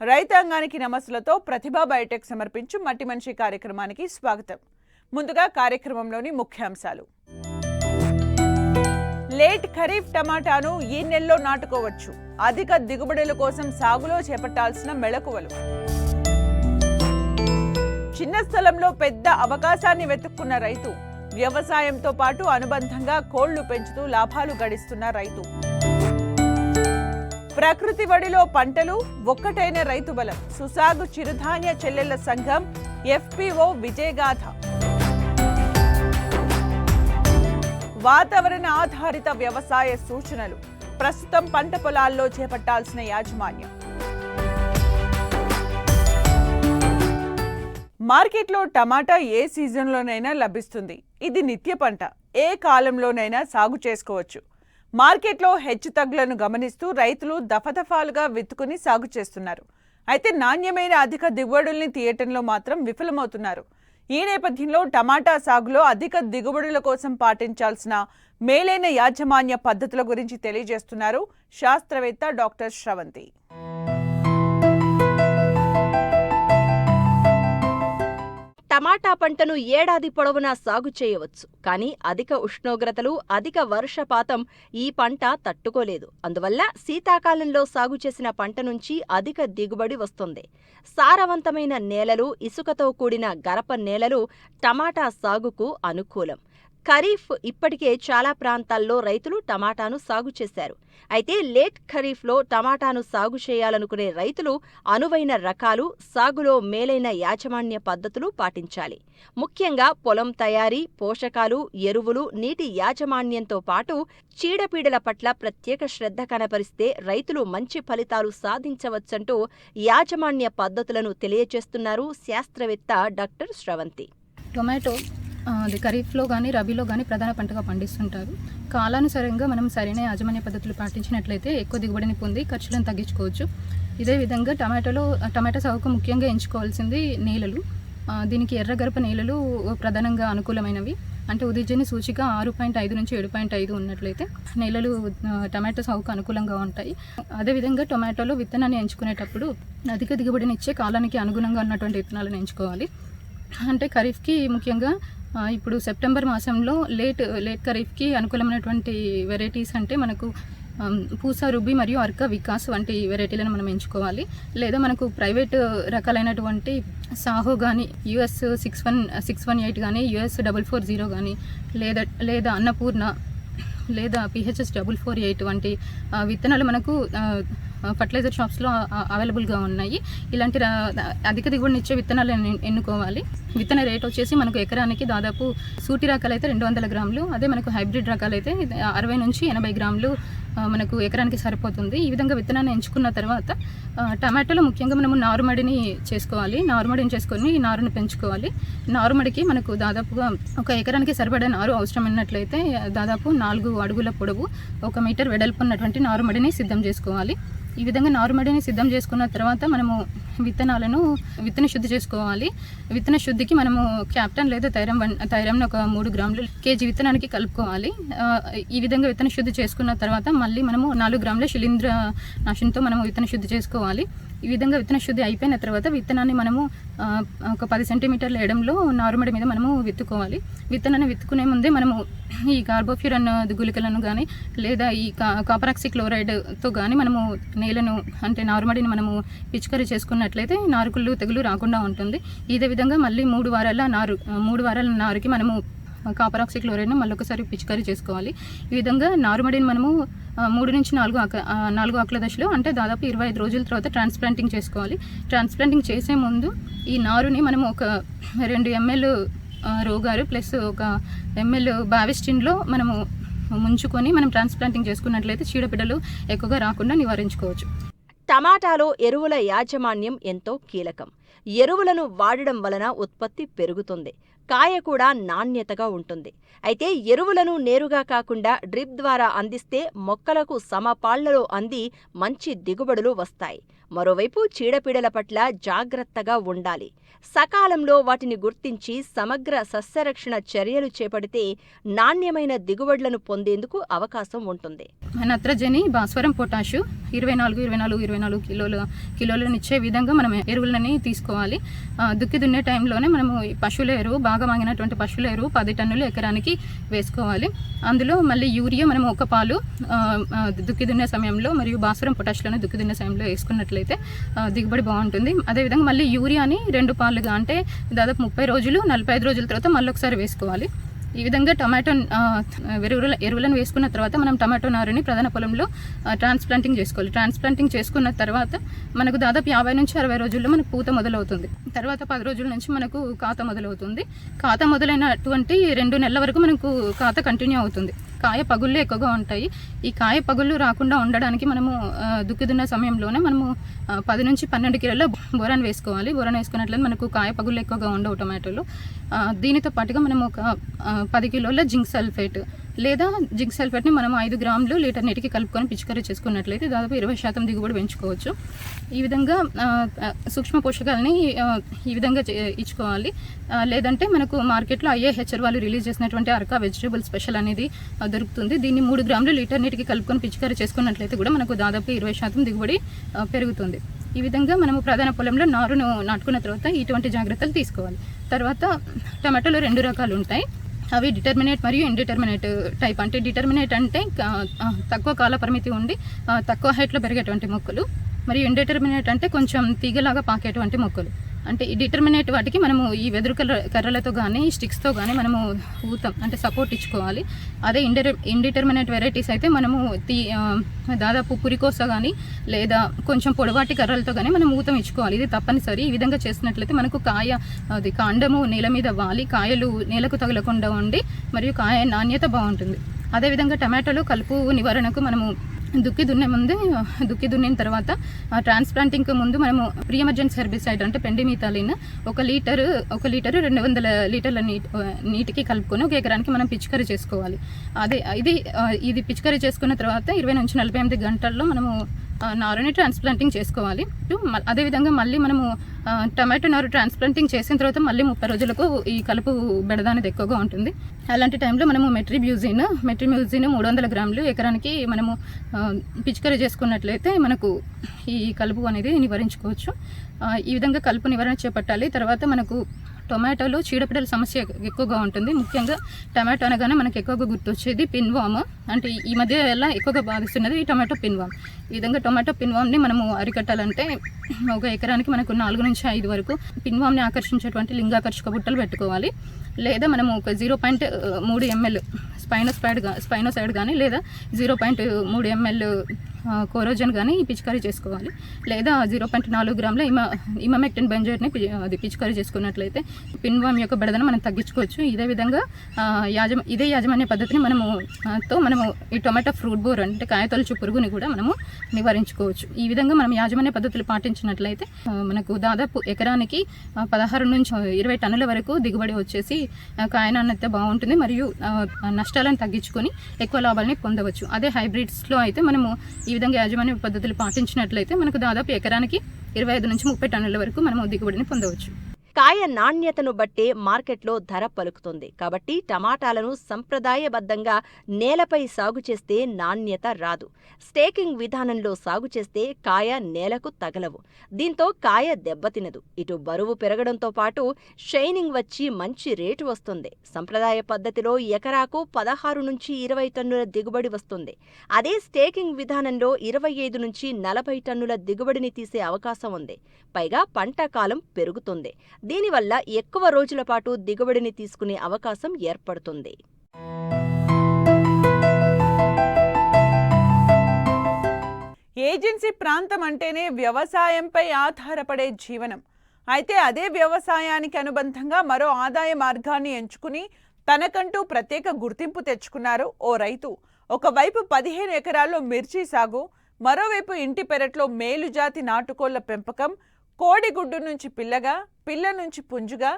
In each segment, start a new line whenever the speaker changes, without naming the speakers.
రైతాంగానికి నమస్సులతో ప్రతిభా బయోటెక్ సమర్పించు మట్టి మనిషి కార్యక్రమానికి స్వాగతం. ముందుగా కార్యక్రమంలోని ముఖ్యాంశాలు. లేట్ ఖరీఫ్ టమాటాను ఈ నెలలో నాటుకోవచ్చు. అధిక దిగుబడుల కోసం సాగులో చేపట్టాల్సిన మెళకువలు. చిన్న స్థలంలో పెద్ద అవకాశాన్ని వెతుక్కున్న రైతు. వ్యవసాయంతో పాటు అనుబంధంగా కోళ్లు పెంచుతూ లాభాలు గడిస్తున్న రైతు. ప్రకృతి వడిలో పంటలు ఒక్కటైన రైతు బలం. సుసాగు చిరుధాన్య చెల్లెళ్ల సంఘం FPO విజయగాథ. వాతావరణ ఆధారిత వ్యవసాయ సూచనలు. ప్రస్తుతం పంట పొలాల్లో చేపట్టాల్సిన యాజమాన్యం. మార్కెట్లో టమాటా ఏ సీజన్లోనైనా లభిస్తుంది. ఇది నిత్య పంట. ఏ కాలంలోనైనా సాగు చేసుకోవచ్చు. మార్కెట్లో హెచ్చుతగ్గులను గమనిస్తూ రైతులు దఫదఫాలుగా విత్తుకుని సాగు చేస్తున్నారు. అయితే నాణ్యమైన అధిక దిగుబడుల్ని తీయటంలో మాత్రం విఫలమవుతున్నారు. ఈ నేపథ్యంలో టమాటా సాగులో అధిక దిగుబడుల కోసం పాటించాల్సిన మేలైన యాజమాన్య పద్ధతుల గురించి తెలియజేస్తున్నారు శాస్త్రవేత్త డాక్టర్ శ్రవంతి.
టమాటా పంటను ఏడాది పొడవునా సాగు చేయవచ్చు. కానీ అధిక ఉష్ణోగ్రతలు, అధిక వర్షపాతం ఈ పంట తట్టుకోలేదు. అందువల్ల శీతాకాలంలో సాగు చేసిన పంట నుంచి అధిక దిగుబడి వస్తుంది. సారవంతమైన నేలలు, ఇసుకతో కూడిన గరప నేలలు టమాటా సాగుకు అనుకూలం. ఖరీఫ్ ఇప్పటికే చాలా ప్రాంతాల్లో రైతులు టమాటాను సాగు చేశారు. అయితే లేట్ ఖరీఫ్లో టమాటాను సాగు చేయాలనుకునే రైతులు అనువైన రకాలు, సాగులో మేలైన యాజమాన్య పద్ధతులు పాటించాలి. ముఖ్యంగా పొలం తయారీ, పోషకాలు, ఎరువులు, నీటి యాజమాన్యంతో పాటు చీడపీడల పట్ల ప్రత్యేక శ్రద్ధ కనపరిస్తే రైతులు మంచి ఫలితాలు సాధించవచ్చంటూ యాజమాన్య పద్ధతులను తెలియజేస్తున్నారు శాస్త్రవేత్త డాక్టర్ శ్రవంతి.
టొమాటో అది ఖరీఫ్లో కానీ రబీలో కానీ ప్రధాన పంటగా పండిస్తుంటారు. కాలానుసారంగా మనం సరైన యాజమాన్య పద్ధతులు పాటించినట్లయితే ఎక్కువ దిగుబడిని పొంది ఖర్చులను తగ్గించుకోవచ్చు. ఇదే విధంగా టమాటా సాగుకు ముఖ్యంగా ఎంచుకోవాల్సింది నేలలు. దీనికి ఎర్రగరప నేలలు ప్రధానంగా అనుకూలమైనవి. అంటే ఉదయజని సూచిక 6.5 నుంచి 7.5 ఉన్నట్లయితే నేలలు టమాటో సాగుకు అనుకూలంగా ఉంటాయి. అదేవిధంగా టొమాటోలో విత్తనాన్ని ఎంచుకునేటప్పుడు అధిక దిగుబడినిచ్చే కాలానికి అనుగుణంగా ఉన్నటువంటి విత్తనాలను ఎంచుకోవాలి. అంటే ఖరీఫ్కి ముఖ్యంగా ఇప్పుడు సెప్టెంబర్ మాసంలో లేట్ ఖరీఫ్కి అనుకూలమైనటువంటి వెరైటీస్ అంటే మనకు పూసా రుబి మరియు అర్క వికాస్ వంటి వెరైటీలను మనం ఎంచుకోవాలి. లేదా మనకు ప్రైవేట్ రకాలైనటువంటి సాహో కానీ, US 618 కానీ, US 440 కానీ, లేదా అన్నపూర్ణ, లేదా PHS 448 వంటి విత్తనాలు మనకు ఫర్టిలైజర్ షాప్స్లో అవైలబుల్గా ఉన్నాయి. ఇలాంటి అధిక దిగుబడినిచ్చే విత్తనాలను ఎన్నుకోవాలి. విత్తన రేట్ వచ్చేసి మనకు ఎకరానికి దాదాపు సూటి రకాలైతే 200 గ్రాములు, అదే మనకు హైబ్రిడ్ రకాలైతే 60 నుంచి 80 గ్రాములు మనకు ఎకరానికి సరిపోతుంది. ఈ విధంగా విత్తనాన్ని ఎంచుకున్న తర్వాత టమాటోలో ముఖ్యంగా మనము నారుమడిని చేసుకోవాలి. నారుమడిని చేసుకొని ఈ నారుని పెంచుకోవాలి. నారుమడికి మనకు దాదాపుగా ఒక ఎకరానికి సరిపడే నారు అవసరమైనట్లయితే దాదాపు 4 అడుగుల పొడవు, 1 మీటర్ వెడల్పు ఉన్నటువంటి నారుమడిని సిద్ధం చేసుకోవాలి. ఈ విధంగా నారుమడిని సిద్ధం చేసుకున్న తర్వాత మనము విత్తన శుద్ధి చేసుకోవాలి. విత్తన శుద్ధికి మనము క్యాప్టన్ లేదా థైరమ్ను ఒక 3 గ్రాములు కేజీ విత్తనానికి కలుపుకోవాలి. ఈ విధంగా విత్తన శుద్ధి చేసుకున్న తర్వాత మళ్ళీ మనము 4 గ్రాముల శిలీంద్ర నాశనంతో మనము విత్తన శుద్ధి చేసుకోవాలి. ఈ విధంగా విత్తన శుద్ధి అయిపోయిన తర్వాత విత్తనాన్ని మనము ఒక 10 సెంటీమీటర్ల ఎడంలో నారుమడి మీద మనము విత్తుకోవాలి. విత్తనాన్ని విత్తుకునే ముందే మనము ఈ కార్బోఫ్యూరన్ గుళికలను కానీ, లేదా ఈ కాపరాక్సి క్లోరైడ్తో కానీ మనము నేలను అంటే నారుమడిని మనము పిచికారీ చేసుకున్నట్లయితే నారుకుళ్ళు తెగులు రాకుండా ఉంటుంది. ఇదే విధంగా మళ్ళీ 3 వారాల నారుకి మనము కాపరాక్సి క్లోరైడ్ను మళ్ళొకసారి పిచికారీ చేసుకోవాలి. ఈ విధంగా నారుమడిని మనము 3 నుంచి 4 ఆకుల దశలో అంటే దాదాపు 25 రోజుల తర్వాత ట్రాన్స్ప్లాంటింగ్ చేసుకోవాలి. ట్రాన్స్ప్లాంటింగ్ చేసే ముందు ఈ నారుని మనము ఒక 2 ml రోగారు ప్లస్ 1 ml బావిస్టిన్లో మనము ముంచుకొని మనం ట్రాన్స్ప్లాంటింగ్ చేసుకున్నట్లయితే చీడపీడలు ఎక్కువగా రాకుండా నివారించుకోవచ్చు.
టమాటాలో ఎరువుల యాజమాన్యం ఎంతో కీలకం. ఎరువులను వాడడం వలన ఉత్పత్తి పెరుగుతుంది. కాయ కూడా నాణ్యతగా ఉంటుంది. అయితే ఎరువులను నేరుగా కాకుండా డ్రిప్ ద్వారా అందిస్తే మొక్కలకు సమపాళ్లలో అంది మంచి దిగుబడులు వస్తాయి. మరోవైపు చీడపీడల పట్ల జాగ్రత్తగా ఉండాలి. సకాలంలో వాటిని గుర్తించి సమగ్ర సస్యరక్షణ చర్యలు చేపడితే నాణ్యమైన దిగుబడులను పొందేందుకు అవకాశం ఉంటుంది.
నత్రజని, భాస్వరం, పొటాషు 24 కిలోలనిచ్చే విధంగా మనం ఎరువులని తీసుకోవాలి. దుక్కి దున్నే టైంలోనే మనము పశువుల ఎరువు, బాగా మాగినటువంటి పశువుల ఎరువు 10 టన్నులు ఎకరానికి వేసుకోవాలి. అందులో మళ్ళీ యూరియా మనం 1 పాలు దుక్కి దున్నే సమయంలో మరియు భాస్వరం, పొటాషులను దుక్కి దున్నే సమయంలో వేసుకున్నట్లయితే దిగుబడి బాగుంటుంది. అదేవిధంగా మళ్ళీ యూరియాని 2 పాలుగా అంటే దాదాపు 30 రోజులు 45 రోజుల తర్వాత మళ్ళీ ఒకసారి వేసుకోవాలి. ఈ విధంగా టమాటో ఎరువులను వేసుకున్న తర్వాత మనం టమాటో నారుని ప్రధాన పొలంలో ట్రాన్స్ప్లాంటింగ్ చేసుకోవాలి. ట్రాన్స్ప్లాంటింగ్ చేసుకున్న తర్వాత మనకు దాదాపు 50 నుంచి 60 రోజుల్లో మనకు పూత మొదలవుతుంది. తర్వాత 10 రోజుల నుంచి మనకు కాత మొదలవుతుంది. కాత మొదలైనటువంటి 2 నెలల వరకు మనకు కాత కంటిన్యూ అవుతుంది. కాయ పగుళ్ళు ఎక్కువగా ఉంటాయి. ఈ కాయ పగుళ్ళు రాకుండా ఉండడానికి మనము దుక్కి దున్న సమయంలోనే మనము 10 నుంచి 12 కిలోల బోరాన్ వేసుకోవాలి. బోరాన్ వేసుకున్నట్లయితే మనకు కాయ పగుళ్ళు ఎక్కువగా ఉండవు టమాటోలు. దీనితో పాటుగా మనం ఒక 10 కిలోల జింక్ సల్ఫేట్ లేదా జింక్ సల్ఫేట్ని మనం 5 గ్రాములు లీటర్ నీటికి కలుపుకొని పిచికారీ చేసుకున్నట్లయితే దాదాపు 20% దిగుబడి పెంచుకోవచ్చు. ఈ విధంగా సూక్ష్మ పోషకాలని ఈ విధంగా ఇచ్చుకోవాలి. లేదంటే మనకు మార్కెట్లో IAHR వాళ్ళు రిలీజ్ చేసినటువంటి అరకా వెజిటబుల్ స్పెషల్ అనేది దొరుకుతుంది. దీన్ని 3 గ్రాములు లీటర్ నీటికి కలుపుకొని పిచికారీ చేసుకున్నట్లయితే కూడా మనకు దాదాపు 20% దిగుబడి పెరుగుతుంది. ఈ విధంగా మనము ప్రధాన పొలంలో నారును నాటుకున్న తర్వాత ఇటువంటి జాగ్రత్తలు తీసుకోవాలి. తర్వాత టమాటోలో 2 రకాలు ఉంటాయి. అవి డిటర్మినేట్ మరియు ఇండిటర్మినేట్ టైప్. అంటే డిటర్మినేట్ అంటే తక్కువ కాల పరిమితి ఉండి తక్కువ హైట్లో పెరిగేటువంటి మొక్కలు, మరియు ఇండిటర్మినేట్ అంటే కొంచెం తీగలాగా పాకేటువంటి మొక్కలు. అంటే ఈ డిటర్మినేట్ వాటికి మనము ఈ వెదురు కర్రలతో కానీ స్టిక్స్తో కానీ మనము ఊతం అంటే సపోర్ట్ ఇచ్చుకోవాలి. అదే ఇండిటర్మినేట్ వెరైటీస్ అయితే మనము దాదాపు పురికోస కానీ లేదా కొంచెం పొడవాటి కర్రలతో కానీ మనం ఊతం ఇచ్చుకోవాలి. ఇది తప్పనిసరి. ఈ విధంగా చేసినట్లయితే మనకు అది కాండము నేల మీద వాలి కాయలు నేలకు తగలకుండా ఉండి మరియు కాయ నాణ్యత బాగుంటుంది. అదేవిధంగా టమాటోలో కలుపు నివారణకు మనము దుక్కి దున్నిన తర్వాత ట్రాన్స్ప్లాంటింగ్కి ముందు మనము ప్రీ ఎమర్జెన్సీ హెర్బిసైడ్ అంటే పెండిమిథాలిన్ 1 లీటరు 200 లీటర్ల నీటికి కలుపుకొని 1 ఎకరానికి మనం పిచికారీ చేసుకోవాలి. ఇది పిచికారీ చేసుకున్న తర్వాత 20 నుంచి 48 గంటల్లో మనము నారుని ట్రాన్స్ప్లాంటింగ్ చేసుకోవాలి. అదేవిధంగా మళ్ళీ మనము టమాటో నారు ట్రాన్స్ప్లాంటింగ్ చేసిన తర్వాత మళ్ళీ 30 రోజులకు ఈ కలుపు బెడద అనేది ఎక్కువగా ఉంటుంది. అలాంటి టైంలో మనము మెట్రిమ్యూజిన్ 300 గ్రాములు ఎకరానికి మనము పిచికారీ చేసుకున్నట్లయితే మనకు ఈ కలుపు అనేది నివారించుకోవచ్చు. ఈ విధంగా కలుపు నివారణ చేపట్టాలి. తర్వాత మనకు టొమాటోలో చీడపీడల సమస్య ఎక్కువగా ఉంటుంది. ముఖ్యంగా టమాటో అనగానే మనకు ఎక్కువగా గుర్తొచ్చేది పిన్వామ్. అంటే ఈ మధ్య ఎలా ఎక్కువగా బాధిస్తున్నది ఈ టమాటో పిన్వామ్. ఈ విధంగా టొమాటో పిన్వామ్ని మనము అరికట్టాలంటే 1 ఎకరానికి మనకు 4 నుంచి 5 వరకు పిన్వామ్ని ఆకర్షించేటువంటి లింగాకర్షక బుట్టలు పెట్టుకోవాలి. లేదా మనము ఒక 0.3 ml స్పైనోసైడ్ కానీ లేదా 0.3 ml కోరోజన్ కానీ పిచికారీ చేసుకోవాలి. లేదా 0.4 గ్రాముల ఇమామెక్టిన్ బెంజోయేట్ని అది పిచికారీ చేసుకున్నట్లయితే పిన్వామ్ యొక్క బెడదను మనం తగ్గించుకోవచ్చు. ఇదే విధంగా ఇదే యాజమాన్య పద్ధతిని మనము ఈ టొమాటో ఫ్రూట్ బోర్ అంటే కాయతొలుచు పురుగుని కూడా మనము నివారించుకోవచ్చు. ఈ విధంగా మనం యాజమాన్య పద్ధతులు పాటించినట్లయితే మనకు దాదాపు ఎకరానికి 16 నుంచి 20 టన్నుల వరకు దిగుబడి వచ్చేసి కాయ నాణ్యత బాగుంటుంది మరియు నష్టాలను తగ్గించుకొని ఎక్కువ లాభాలని పొందవచ్చు. అదే హైబ్రిడ్స్లో అయితే మనము ఈ విధంగా యాజమాన్య పద్ధతులు పాటించినట్లయితే మనకు దాదాపు ఎకరానికి 25 నుంచి 30 టన్నుల వరకు మనము దిగుబడిని పొందవచ్చు.
కాయ నాణ్యతను బట్టే మార్కెట్లో ధర పలుకుతుంది. కాబట్టి టమాటాలను సంప్రదాయబద్ధంగా నేలపై సాగు చేస్తే నాణ్యత రాదు. స్టేకింగ్ విధానంలో సాగు చేస్తే కాయ నేలకు తగలవు. దీంతో కాయ దెబ్బతినదు. ఇటు బరువు పెరగడంతో పాటు షైనింగ్ వచ్చి మంచి రేటు వస్తుంది. సంప్రదాయ పద్ధతిలో ఎకరాకు 16 నుంచి 20 టన్నుల దిగుబడి వస్తుంది. అదే స్టేకింగ్ విధానంలో 25 నుంచి 40 టన్నుల దిగుబడిని తీసే అవకాశం ఉంది. పైగా పంట కాలం పెరుగుతుంది. దీనివల్ల ఎక్కువ రోజుల పాటు దిగుబడిని తీసుకునే అవకాశం ఏర్పడుతుంది.
ఏజెన్సీ ప్రాంతం అంటేనే వ్యవసాయంపై ఆధారపడే జీవనం. అయితే అదే వ్యవసాయానికి అనుబంధంగా మరో ఆదాయ మార్గాన్ని ఎంచుకుని తనకంటూ ప్రత్యేక గుర్తింపు తెచ్చుకున్నారు ఓ రైతు. ఒకవైపు 15 ఎకరాల్లో మిర్చి సాగు, మరోవైపు ఇంటి పెరట్లో మేలుజాతి నాటుకోళ్ల పెంపకం, కోడిగుడ్డు నుంచి పిల్లగా, పిల్ల నుంచి పుంజుగా,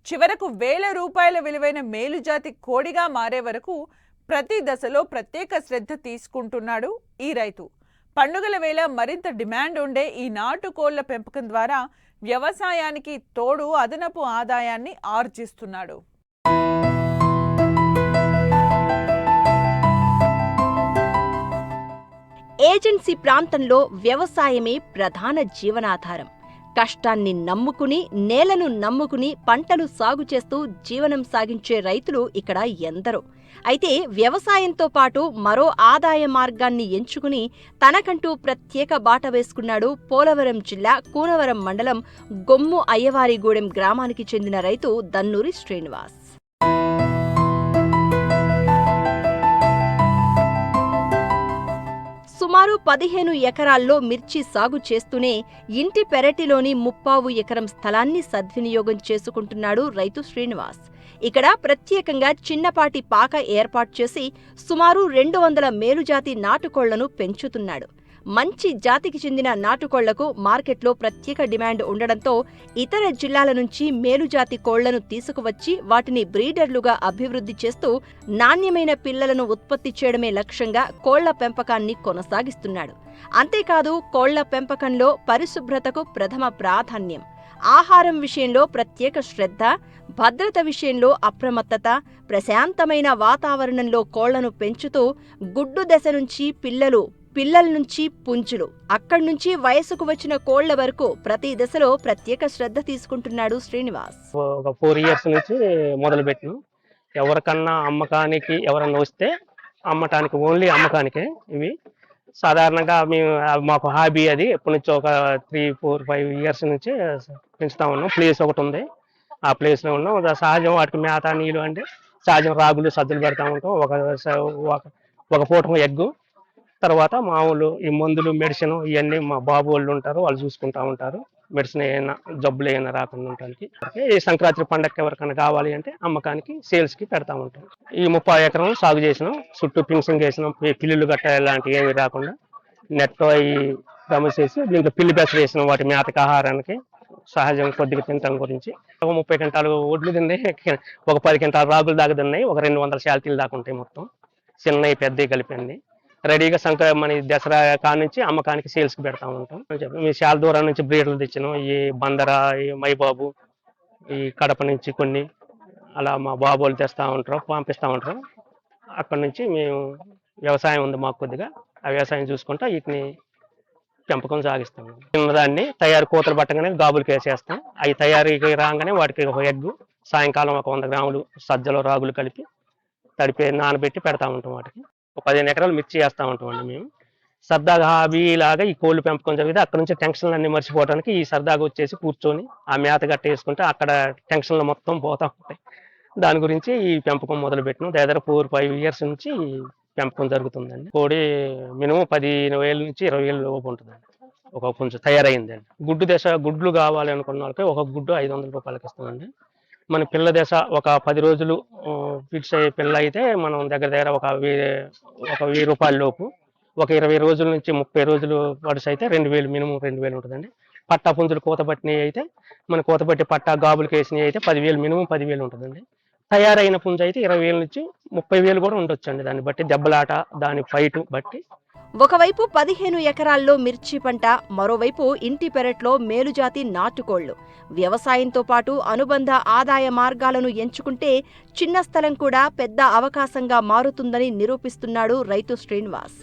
చివరకు వేల రూపాయల విలువైన మేలుజాతి కోడిగా మారే వరకు ప్రతి దశలో ప్రత్యేక శ్రద్ధ తీసుకుంటున్నాడు ఈ రైతు. పండుగల వేళ మరింత డిమాండ్ ఉండే ఈ నాటుకోళ్ల పెంపకం ద్వారా వ్యవసాయానికి తోడు అదనపు ఆదాయాన్ని ఆర్జిస్తున్నాడు.
ఏజెన్సీ ప్రాంతంలో వ్యవసాయమే ప్రధాన జీవనాధారం. కష్టాన్ని నమ్ముకుని, నేలను నమ్ముకుని పంటలు సాగు చేస్తూ జీవనం సాగించే రైతులు ఇక్కడ ఎందరో. అయితే వ్యవసాయంతో పాటు మరో ఆదాయ మార్గాన్ని ఎంచుకుని తనకంటూ ప్రత్యేక బాట వేసుకున్నాడు పోలవరం జిల్లా కూనవరం మండలం గొమ్ము అయ్యవారిగూడెం గ్రామానికి చెందిన రైతు దన్నూరి శ్రీనివాస్. సుమారు 15 ఎకరాల్లో మిర్చి సాగు చేస్తూనే ఇంటి పెరటిలోని 3/4 ఎకరం స్థలాన్ని సద్వినియోగం చేసుకుంటున్నాడు రైతు శ్రీనివాస్. ఇక్కడ ప్రత్యేకంగా చిన్నపాటి పాక ఏర్పాటు చేసి సుమారు 200 మేలుజాతి నాటుకోళ్లను పెంచుతున్నాడు. మంచి జాతికి చెందిన నాటుకోళ్లకు మార్కెట్లో ప్రత్యేక డిమాండ్ ఉండడంతో ఇతర జిల్లాల నుంచి మేలుజాతి కోళ్లను తీసుకువచ్చి వాటిని బ్రీడర్లుగా అభివృద్ధి చేస్తూ నాణ్యమైన పిల్లలను ఉత్పత్తి చేయడమే లక్ష్యంగా కోళ్ల పెంపకాన్ని కొనసాగిస్తున్నాడు. అంతేకాదు కోళ్ల పెంపకంలో పరిశుభ్రతకు ప్రథమ ప్రాధాన్యం, ఆహారం విషయంలో ప్రత్యేక శ్రద్ధ, భద్రత విషయంలో అప్రమత్తత, ప్రశాంతమైన వాతావరణంలో కోళ్లను పెంచుతూ గుడ్డు దశ నుంచి పిల్లల నుంచి పుంజులు, అక్కడి నుంచి వయసుకు వచ్చిన కోళ్ల వరకు ప్రతి దశలో ప్రత్యేక శ్రద్ధ తీసుకుంటున్నాడు శ్రీనివాస్.
ఒక 4 years నుంచి మొదలు పెట్టిన. ఎవరికన్నా అమ్మకానికి ఎవరన్నా వస్తే అమ్మటానికి, ఓన్లీ అమ్మకానికే. ఇవి సాధారణంగా మేము మాకు హాబీ అది. ఎప్పటి నుంచో ఒక 3, 4, 5 years నుంచి పెంచుతా ఉన్నాం. ప్లేస్ ఒకటి ఉంది, ఆ ప్లేస్లో ఉన్నాం. సహజం వాటికి మేత నీళ్ళు అంటే సహజం రాగులు సజ్జలు పెడతా ఉంటాం. ఒక పూట ఎగ్గు, తర్వాత మామూలు ఈ మందులు మెడిసిన్ ఇవన్నీ మా బాబు వాళ్ళు ఉంటారు, వాళ్ళు చూసుకుంటా ఉంటారు. మెడిసిన్ ఏమైనా జబ్బులు ఏమైనా రాకుండా ఉండడానికి. ఈ సంక్రాంతి పండగకి ఎవరికైనా కావాలి అంటే అమ్మకానికి, సేల్స్కి పెడతా ఉంటాం. ఈ 30 ఎకరం సాగు చేసినాం. చుట్టూ ఫినిషింగ్ చేసినాం. పిల్లులు గట్ట ఇలాంటివి ఏమి రాకుండా నెట్ అవి గమనించేసి దీంట్లో పిల్లి బెసరు వేసినాం. వాటి మేతకి, ఆహారానికి, సహజం కొద్దిగా తినటం గురించి. ఒక 30 క్వింటాలు ఒడ్లు తిన్నాయి, ఒక 10 క్వింటాలు రాగులు దాకా తిన్నాయి, ఒక 200 శాల్తీలు దాకా ఉంటాయి. మొత్తం చిన్నవి పెద్దవి కలిపి అన్ని రెడీగా మన దసరా కాడ నుంచి అమ్మకానికి, సేల్స్కి పెడతా ఉంటాం. మీ చాలా దూరం నుంచి బ్రీడర్లు తెచ్చినాం. ఈ బందరా, ఈ మైబాబు, ఈ కడప నుంచి కొన్ని అలా మా బాబు వాళ్ళు తెస్తూ ఉంటారు, పంపిస్తూ ఉంటారు. అక్కడ నుంచి మేము వ్యవసాయం ఉంది మాకు కొద్దిగా, ఆ వ్యవసాయం చూసుకుంటా వీటిని పెంపకం సాగిస్తాం. చిన్నదాన్ని తయారు కోతలు పట్టగానే గాబులకి వేసేస్తాం. అవి తయారీకి రాగానే వాటికి ఒక ఎగ్గు, సాయంకాలం ఒక 100 గ్రాములు సజ్జలు రాగులు కలిపి తడిపి నానబెట్టి పెడతా ఉంటాం. వాటికి ఒక 15 ఎకరాలు మిర్చి వేస్తూ ఉంటామండి మేము. సరదాగా హాబీ లాగా ఈ కోళ్ళు పెంపకం జరిగితే అక్కడ నుంచి టెన్షన్లు అన్ని మర్చిపోవడానికి ఈ సరదాగా వచ్చేసి కూర్చొని ఆ మేత గట్ట వేసుకుంటే అక్కడ టెన్షన్లు మొత్తం పోతూ ఉంటాయి. దాని గురించి ఈ పెంపకం మొదలు పెట్టినాం. దాదాపు 4-5 years నుంచి పెంపకం జరుగుతుందండి. కోడి మినిమం 15,000 నుంచి 20,000 లోపు ఉంటుందండి. ఒక కొంచెం తయారైందండి. గుడ్లు కావాలి అనుకున్న వాళ్ళకి ఒక గుడ్డు 500 రూపాయలకి ఇస్తామండి. మన పిల్ల దశ ఒక 10 రోజులు ఫిక్స్ అయ్యే పిల్ల అయితే మనం దగ్గర ఒక 1000 రూపాయల లోపు, ఒక 20 రోజుల నుంచి 30 రోజులు వరుస అయితే 2,000, మినిమం 2,000 ఉంటుందండి. పట్టా పుంజులు కోత పట్టినవి అయితే, మన కోత పట్టి పట్టా గాబులకి వేసినవి అయితే 10,000, మినిమం 10,000 ఉంటుందండి. తయారైన పుంజు అయితే 20,000 నుంచి 30,000 కూడా ఉండొచ్చండి. దాన్ని బట్టి దెబ్బలాట, దాని ఫైటు బట్టి.
ఒకవైపు 15 ఎకరాల్లో మిర్చి పంట, మరోవైపు ఇంటి పెరట్లో మేలుజాతి నాటుకోళ్లు. వ్యవసాయంతో పాటు అనుబంధ ఆదాయ మార్గాలను ఎంచుకుంటే చిన్న స్థలం కూడా పెద్ద అవకాశంగా మారుతుందని నిరూపిస్తున్నాడు రైతు శ్రీనివాస్.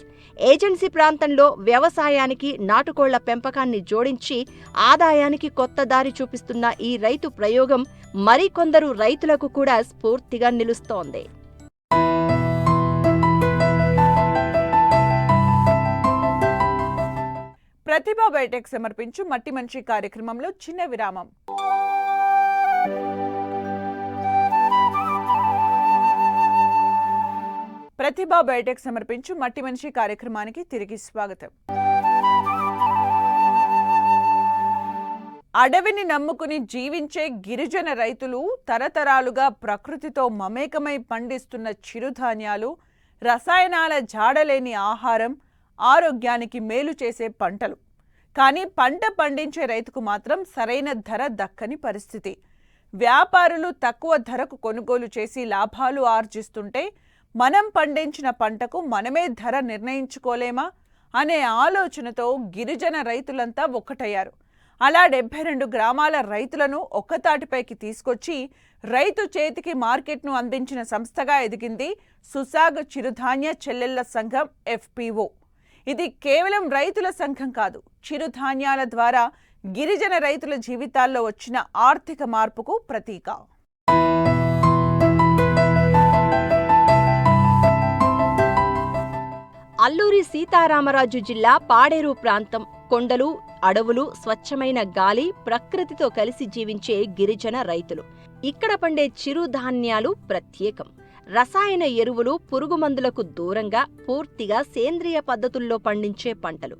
ఏజెన్సీ ప్రాంతంలో వ్యవసాయానికి నాటుకోళ్ల పెంపకాన్ని జోడించి ఆదాయానికి కొత్త దారి చూపిస్తున్న ఈ రైతు ప్రయోగం మరికొందరు రైతులకు కూడా స్ఫూర్తిగా నిలుస్తోంది.
ప్రతిభా బయోటెక్ సమర్పించు మట్టి మనిషి కార్యక్రమంలో చిన్న విరామం. ప్రతిభా బయోటెక్ సమర్పించు మట్టి మనిషి కార్యక్రమానికి తిరిగి స్వాగతం. అడవిని నమ్ముకుని జీవించే గిరిజన రైతులు తరతరాలుగా ప్రకృతితో మమేకమై పండిస్తున్న చిరుధాన్యాలు, రసాయనాల జాడలేని ఆహారం, ఆరోగ్యానికి మేలు చేసే పంటలు. కానీ పంట పండించే రైతుకు మాత్రం సరైన ధర దక్కని పరిస్థితి. వ్యాపారులు తక్కువ ధరకు కొనుగోలు చేసి లాభాలు ఆర్జిస్తుంటే మనం పండించిన పంటకు మనమే ధర నిర్ణయించుకోలేమా అనే ఆలోచనతో గిరిజన రైతులంతా ఒక్కటయ్యారు. అలా 72 గ్రామాల రైతులను ఒక్కతాటిపైకి తీసుకొచ్చి రైతు చేతికి మార్కెట్ను అందించిన సంస్థగా ఎదిగింది సుసాగ్ చిరుధాన్య చెల్లెళ్ల సంఘం FPO. ఇది కేవలం రైతుల సంఘం కాదు, చిరుధాన్యాల ద్వారా గిరిజన రైతుల జీవితాల్లో వచ్చిన ఆర్థిక మార్పుకు ప్రతీక.
అల్లూరి సీతారామరాజు జిల్లా పాడేరు ప్రాంతం కొండలు, అడవులు, స్వచ్ఛమైన గాలి, ప్రకృతితో కలిసి జీవించే గిరిజన రైతులు. ఇక్కడ పండే చిరుధాన్యాలు ప్రత్యేకం. రసాయన ఎరువులు, పురుగుమందులకు దూరంగా పూర్తిగా సేంద్రియ పద్ధతుల్లో పండించే పంటలు.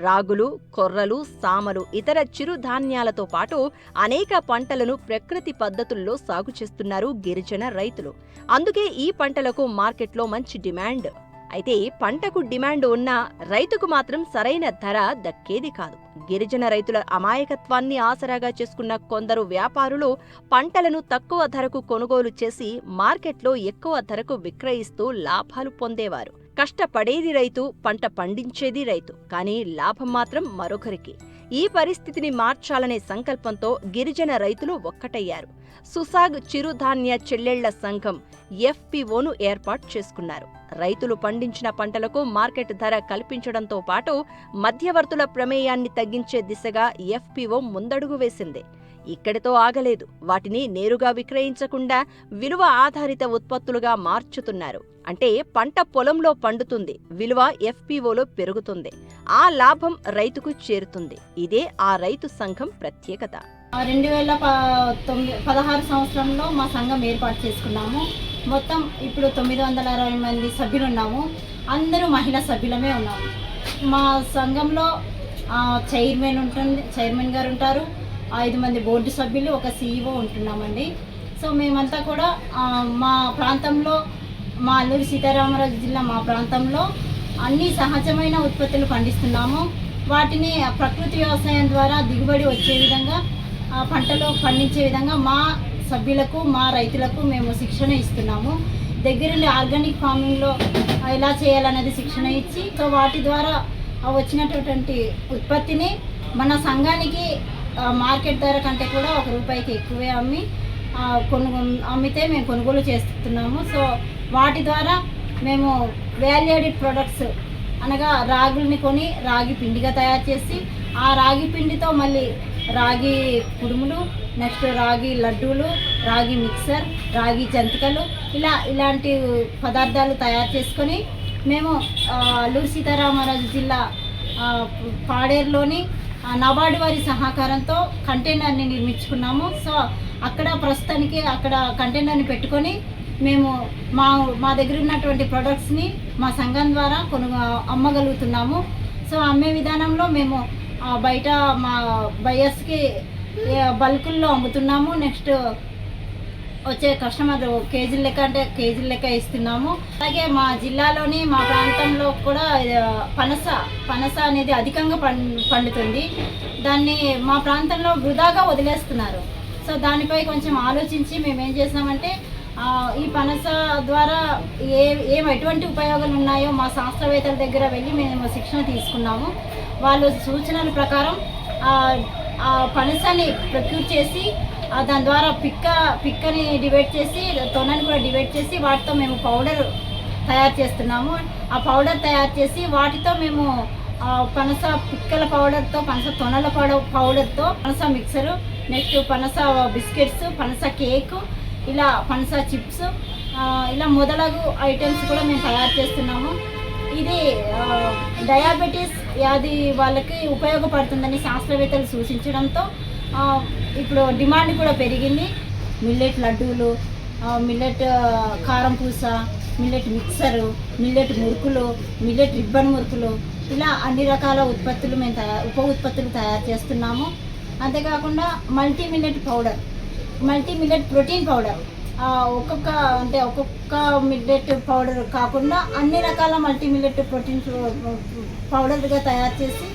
రాగులు, కొర్రలు, సామలు, ఇతర చిరుధాన్యాలతో పాటు అనేక పంటలను ప్రకృతి పద్ధతుల్లో సాగు చేస్తున్నారు గిరిజన రైతులు. అందుకే ఈ పంటలకు మార్కెట్లో మంచి డిమాండ్. అయితే పంటకు డిమాండ్ ఉన్నా రైతుకు మాత్రం సరైన ధర దక్కేది కాదు. గిరిజన రైతుల అమాయకత్వాన్ని ఆసరాగా చేసుకున్న కొందరు వ్యాపారులు పంటలను తక్కువ ధరకు కొనుగోలు చేసి మార్కెట్లో ఎక్కువ ధరకు విక్రయిస్తూ లాభాలు పొందేవారు. కష్టపడేది రైతు, పంట పండించేది రైతు, కానీ లాభం మాత్రం మరొకరికి. ఈ పరిస్థితిని మార్చాలనే సంకల్పంతో గిరిజన రైతులు ఒక్కటయ్యారు. సుసాగ్ చిరుధాన్య చెల్లెళ్ల సంఘం FPOను ఏర్పాటు చేసుకున్నారు. రైతులు పండించిన పంటలకు మార్కెట్ ధర కల్పించడంతో పాటు మధ్యవర్తుల ప్రమేయాన్ని తగ్గించే దిశగా FPO ముందడుగు వేసింది. ఇక్కడితో ఆగలేదు. వాటిని నేరుగా విక్రయించకుండా విలువ ఆధారిత ఉత్పత్తులుగా మార్చుతున్నారు. అంటే పంట పొలంలో పండుతుంది, విలువ FPOలో పెరుగుతుంది, ఆ లాభం రైతుకు చేరుతుంది. ఇదే ఆ రైతు సంఘం ప్రత్యేకత.
2016 సంవత్సరంలో మా సంఘం ఏర్పాటు చేసుకున్నాము. మొత్తం ఇప్పుడు 960 మంది సభ్యులు ఉన్నాము. అందరూ మహిళా సభ్యులమే ఉన్నాము. మా సంఘంలో చైర్మన్ గారు ఉంటారు, 5 మంది బోర్డు సభ్యులు, ఒక CEO ఉంటున్నామండి. సో మేమంతా కూడా మా ప్రాంతంలో, మా అల్లూరి సీతారామరాజు జిల్లా మా ప్రాంతంలో అన్ని సహజమైన ఉత్పత్తులు పండిస్తున్నాము. వాటిని ప్రకృతి వ్యవసాయం ద్వారా దిగుబడి వచ్చే విధంగా, పంటలు పండించే విధంగా మా సభ్యులకు, మా రైతులకు మేము శిక్షణ ఇస్తున్నాము. దగ్గరుండి ఆర్గానిక్ ఫార్మింగ్లో ఎలా చేయాలనేది శిక్షణ ఇచ్చి, సో వాటి ద్వారా వచ్చినటువంటి ఉత్పత్తిని మన సంఘానికి మార్కెట్ ధర కంటే కూడా ₹1 ఎక్కువే అమ్మితే మేము కొనుగోలు చేస్తున్నాము. సో వాటి ద్వారా మేము వాల్యూడెడ్ ప్రొడక్ట్స్ అనగా రాగుల్ని కొని రాగి పిండిగా తయారు చేసి, ఆ రాగి పిండితో మళ్ళీ రాగి కుడుములు, నెక్స్ట్ రాగి లడ్డూలు, రాగి మిక్సర్, రాగి జంతికలు, ఇలాంటి పదార్థాలు తయారు చేసుకొని మేము అల్లూరి సీతారామరాజు జిల్లా పాడేరులోని నబార్డు వారి సహకారంతో కంటైనర్ని నిర్మించుకున్నాము. సో అక్కడ ప్రస్తుతానికి అక్కడ కంటైనర్ని పెట్టుకొని మేము మా దగ్గర ఉన్నటువంటి ప్రొడక్ట్స్ని మా సంఘం ద్వారా అమ్మగలుగుతున్నాము. సో అమ్మే విధానంలో మేము బయట మా బయర్స్కి బల్కుల్లో అమ్ముతున్నాము. నెక్స్ట్ వచ్చే కస్టమర్ కేజీల లెక్క ఇస్తున్నాము. అలాగే మా జిల్లాలోని మా ప్రాంతంలో కూడా పనస అనేది అధికంగా పండుతుంది. దాన్ని మా ప్రాంతంలో వృధాగా వదిలేస్తున్నారు. సో దానిపై కొంచెం ఆలోచించి మేము ఏం చేసామంటే, ఈ పనస ద్వారా ఎటువంటి ఉపయోగాలు ఉన్నాయో మా శాస్త్రవేత్తల దగ్గర వెళ్ళి మేము శిక్షణ తీసుకున్నాము. వాళ్ళ సూచనల ప్రకారం పనసని ప్రొక్యూర్ చేసి, దాని ద్వారా పిక్కని డివైడ్ చేసి, తొనని కూడా డివైడ్ చేసి వాటితో మేము పౌడర్ తయారు చేస్తున్నాము. ఆ పౌడర్ తయారు చేసి వాటితో మేము పనస పిక్కల పౌడర్తో, పనస తొనల పౌడర్తో పనస మిక్సరు, నెక్స్ట్ పనస బిస్కెట్స్, పనస కేక్, ఇలా పనస చిప్స్, ఇలా మొదలగు ఐటమ్స్ కూడా మేము తయారు చేస్తున్నాము. ఇది డయాబెటీస్ వ్యాధి వాళ్ళకి ఉపయోగపడుతుందని శాస్త్రవేత్తలు సూచించడంతో ఇప్పుడు డిమాండ్ కూడా పెరిగింది. మిల్లెట్ లడ్డూలు, మిల్లెట్ కారం పూస, మిల్లెట్ మిక్సరు, మిల్లెట్ మురుకులు, మిల్లెట్ రిబ్బన్ మురుకులు, ఇలా అన్ని రకాల ఉత్పత్తులు మేము ఉప ఉత్పత్తులు తయారు చేస్తున్నాము. అంతేకాకుండా మల్టీ మిల్లెట్ ప్రోటీన్ పౌడర్, ఒక్కొక్క మిల్లెట్ పౌడర్ కాకుండా అన్ని రకాల మల్టీ మిల్లెట్ ప్రోటీన్ పౌడర్గా తయారు చేసి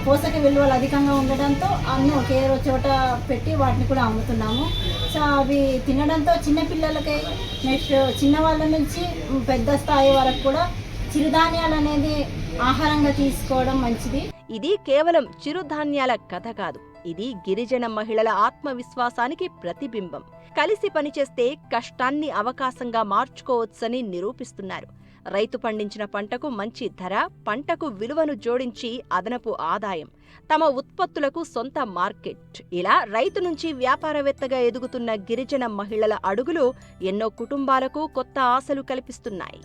పోషక విలువలు అధికంగా ఉండడంతో అన్నీ ఒకే చోట పెట్టి వాటిని కూడా అమ్ముతున్నాము. సో అవి తినడంతో చిన్నపిల్లలకి నెక్స్ట్ చిన్నవాళ్ళ నుంచి పెద్ద స్థాయి వరకు కూడా చిరుధాన్యాలు అనేది ఆహారంగా తీసుకోవడం మంచిది.
ఇది కేవలం చిరుధాన్యాల కథ కాదు, ఇది గిరిజన మహిళల ఆత్మవిశ్వాసానికి ప్రతిబింబం. కలిసి పనిచేస్తే కష్టాన్ని అవకాశంగా మార్చుకోవచ్చని నిరూపిస్తున్నారు. రైతు పండించిన పంటకు మంచి ధర, పంటకు విలువను జోడించి అదనపు ఆదాయం, తమ ఉత్పత్తులకు సొంత మార్కెట్, ఇలా రైతు నుంచి వ్యాపారవేత్తగా ఎదుగుతున్న గిరిజన మహిళల అడుగులు ఎన్నో కుటుంబాలకు కొత్త ఆశలు కల్పిస్తున్నాయి.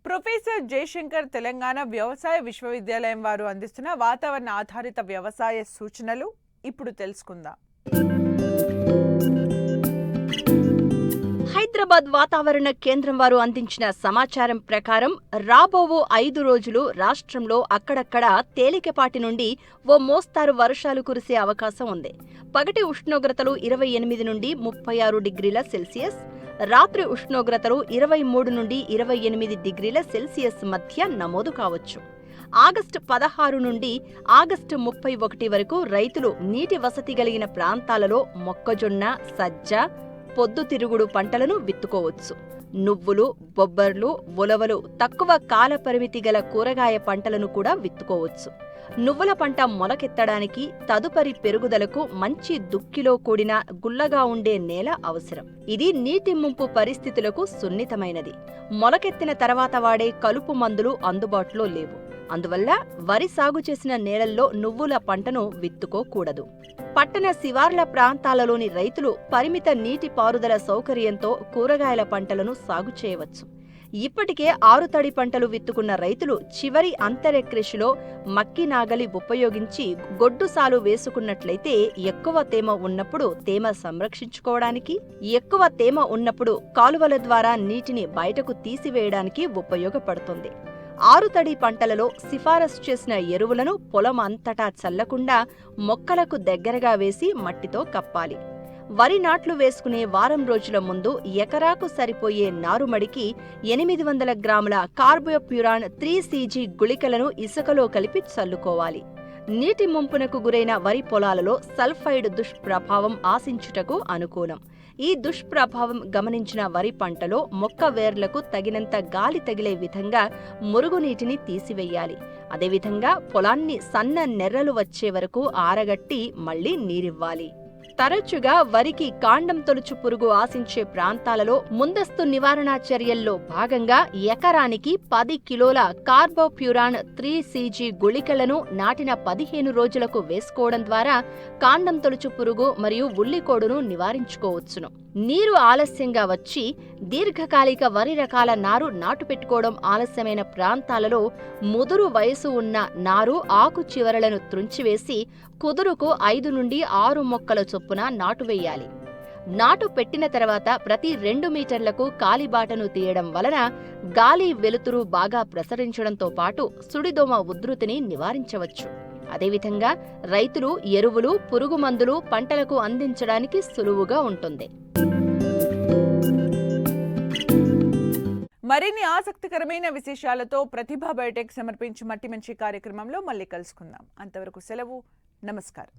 ప్రొఫెసర్ జయశంకర్ తెలంగాణ వ్యవసాయ విశ్వవిద్యాలయం వారు అందిస్తున్న వాతావరణ ఆధారిత వ్యవసాయ సూచనలు ఇప్పుడు తెలుసుకుందాం.
హైదరాబాద్ వాతావరణ కేంద్రం వారు అందించిన సమాచారం ప్రకారం రాబోవు 5 రోజులు రాష్ట్రంలో అక్కడక్కడ తేలికపాటి నుండి ఓ మోస్తారు వర్షాలు కురిసే అవకాశం ఉంది. పగటి ఉష్ణోగ్రతలు 28 నుండి 36 డిగ్రీల సెల్సియస్, రాత్రి ఉష్ణోగ్రతలు 23 నుండి 28 డిగ్రీల సెల్సియస్ మధ్య నమోదు కావచ్చు. ఆగస్టు 16 నుండి ఆగస్టు 31 వరకు రైతులు నీటి వసతి కలిగిన ప్రాంతాలలో మొక్కజొన్న, సజ్జ, పొద్దుతిరుగుడు పంటలను విత్తుకోవచ్చు. నువ్వులు, బొబ్బర్లు, ఉలవలు, తక్కువ కాల పరిమితి గల కూరగాయ పంటలను కూడా విత్తుకోవచ్చు. నువ్వుల పంట మొలకెత్తడానికి, తదుపరి పెరుగుదలకు మంచి దుక్కిలో కూడిన గుల్లగా ఉండే నేల అవసరం. ఇది నీటి ముంపు పరిస్థితులకు సున్నితమైనది. మొలకెత్తిన తర్వాత వాడే కలుపు మందులు అందుబాటులో లేవు. అందువల్ల వరి సాగు చేసిన నేలల్లో నువ్వుల పంటను విత్తుకోకూడదు. పట్టణ శివార్ల ప్రాంతాలలోని రైతులు పరిమిత నీటి పారుదల సౌకర్యంతో కూరగాయల పంటలను సాగు చేయవచ్చు. ఇప్పటికే ఆరుతడి పంటలు విత్తుకున్న రైతులు చివరి అంతర కృషిలో మక్కి నాగలి ఉపయోగించి గొడ్డు సాలు వేసుకున్నట్లయితే ఎక్కువ తేమ ఉన్నప్పుడు తేమ సంరక్షించుకోవడానికి, ఎక్కువ తేమ ఉన్నప్పుడు కాలువల ద్వారా నీటిని బయటకు తీసివేయడానికి ఉపయోగపడుతుంది. ఆరుతడి పంటలలో సిఫారసు చేసిన ఎరువులను పొలం అంతటా చల్లకుండా మొక్కలకు దగ్గరగా వేసి మట్టితో కప్పాలి. వరి నాట్లు వేసుకునే వారం రోజుల ముందు ఎకరాకు సరిపోయే నారుమడికి 800 గ్రాముల కార్బోప్యూరాన్ 3CG గుళికలను ఇసుకలో కలిపి చల్లుకోవాలి. నీటి ముంపునకు గురైన వరి పొలాలలో సల్ఫైడ్ దుష్ప్రభావం ఆశించుటకు అనుకూలం. ఈ దుష్ప్రభావం గమనించిన వరి పంటలో మొక్క వేర్లకు తగినంత గాలి తగిలే విధంగా మురుగునీటిని తీసివేయాలి. అదేవిధంగా పొలాన్ని సన్న నెర్రలు వచ్చే వరకు ఆరగట్టి మళ్లీ నీరివ్వాలి. తరచుగా వరికి కాండం తొలుచు పురుగు ఆశించే ప్రాంతాలలో ముందస్తు నివారణా చర్యల్లో భాగంగా ఎకరానికి 10 కిలోల కార్బోప్యూరాన్ 3CG గుళికలను నాటిన 15 రోజులకు వేసుకోవడం ద్వారా కాండం తొలుచు పురుగు మరియు ఉల్లికోడును నివారించుకోవచ్చును. నీరు ఆలస్యంగా వచ్చి దీర్ఘకాలిక వరి రకాల నారు నాటు పెట్టుకోవడం ఆలస్యమైన ప్రాంతాలలో ముదురు వయసు ఉన్న నారు ఆకు చివరలను త్రుంచివేసి కుదురుకు 5 నుండి 6 మొక్కల చొప్పున నాటు వేయాలి. నాటు పెట్టిన తర్వాత ప్రతి 2 మీటర్లకు కాలిబాటను తీయడం వలన గాలి వెలుతురు బాగా ప్రసరించడంతో పాటు సుడిదోమ ఉధృతిని నివారించవచ్చు. అదేవిధంగా రైతులు ఎరువులు, పురుగు మందులు పంటలకు అందించడానికి సులువుగా ఉంటుంది.
మరిన్ని ఆసక్తికరమైన విశేషాలతో ప్రతిభా బయోటెక్ సమర్పించి మట్టి మంచి కార్యక్రమంలో మళ్ళీ కలుసుకుందాం. అంతవరకు సెలవు. నమస్కారం.